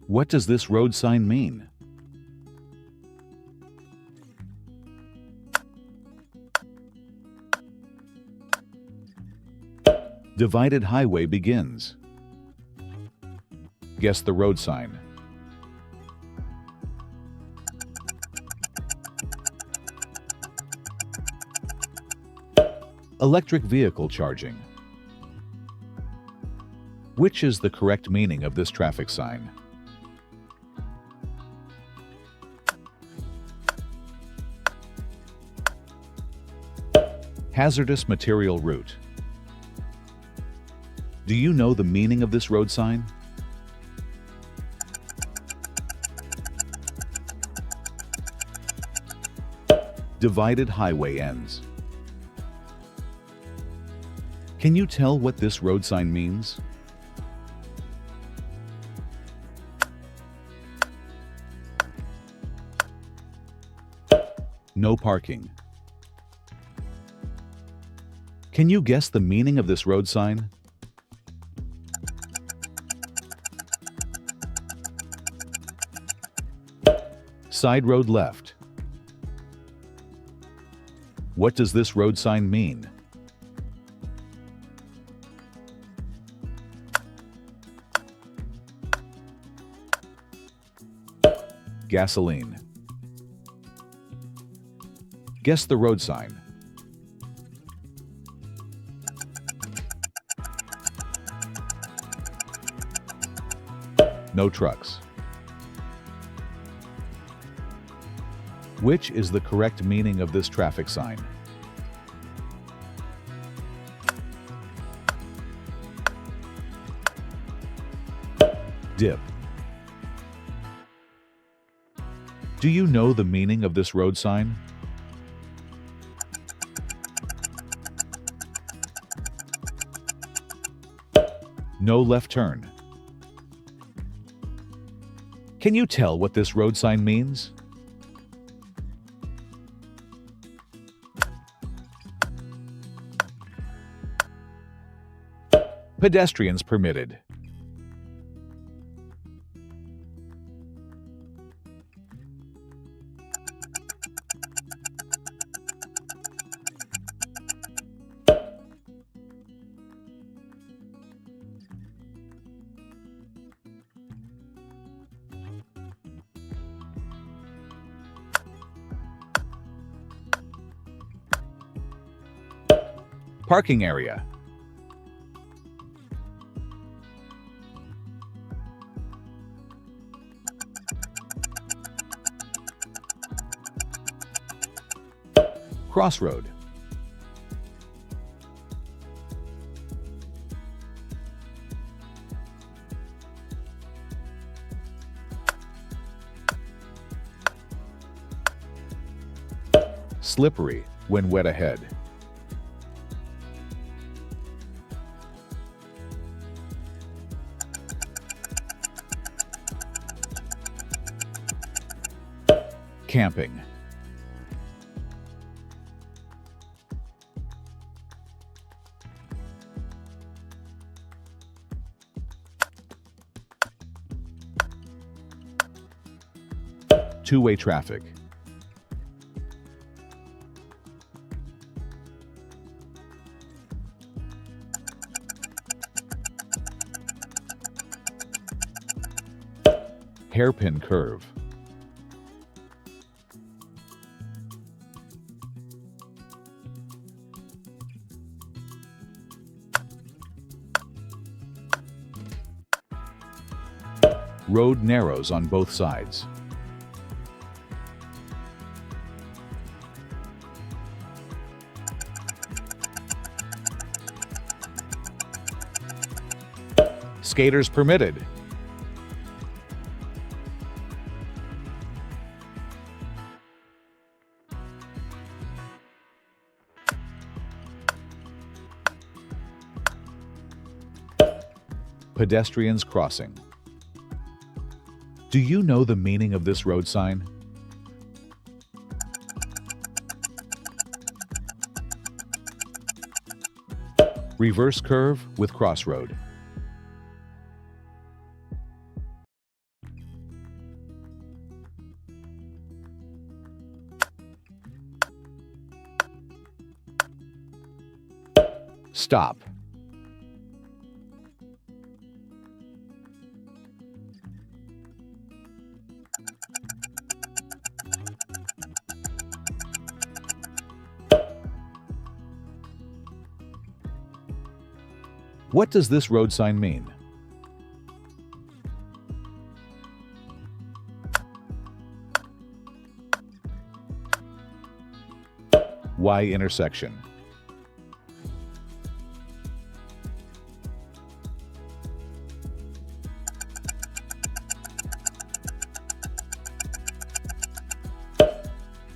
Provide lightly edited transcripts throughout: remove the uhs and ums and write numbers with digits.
What does this road sign mean? Divided highway begins. Guess the road sign. Electric vehicle charging. Which is the correct meaning of this traffic sign? Hazardous material route. Do you know the meaning of this road sign? Divided highway ends. Can you tell what this road sign means? No parking. Can you guess the meaning of this road sign? Side road left. What does this road sign mean? Gasoline. Guess the road sign. No trucks. Which is the correct meaning of this traffic sign? Dip. Do you know the meaning of this road sign? No left turn. Can you tell what this road sign means? Pedestrians permitted. Parking area. Crossroad. Slippery when wet ahead. Camping. Two-way traffic. Hairpin curve. Road narrows on both sides. Skaters permitted. Pedestrians crossing. Do you know the meaning of this road sign? Reverse curve with crossroad. Stop. What does this road sign mean? Y intersection.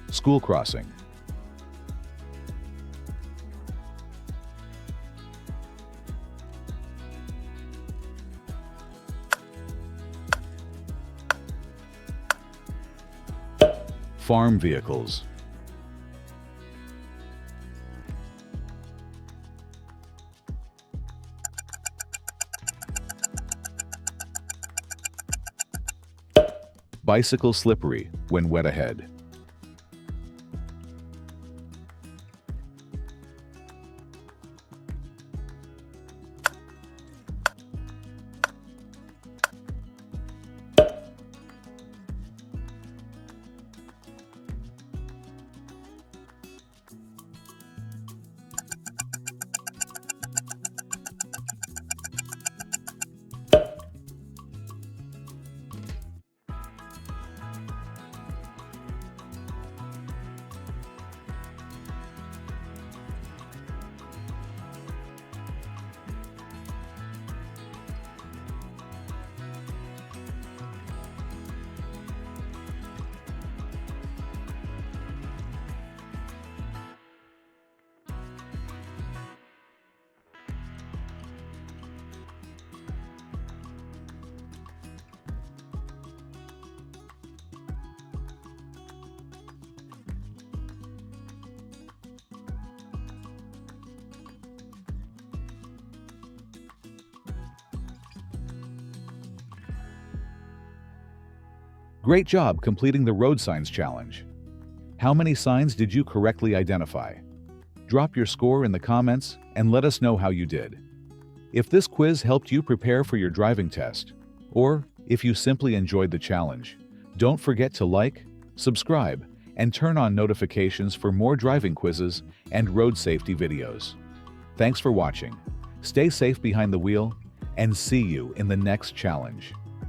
School crossing. Farm vehicles. Bicycle slippery when wet ahead. Great job completing the road signs challenge. How many signs did you correctly identify? Drop your score in the comments and let us know how you did. If this quiz helped you prepare for your driving test, or if you simply enjoyed the challenge, don't forget to like, subscribe, and turn on notifications for more driving quizzes and road safety videos. Thanks for watching. Stay safe behind the wheel, and see you in the next challenge.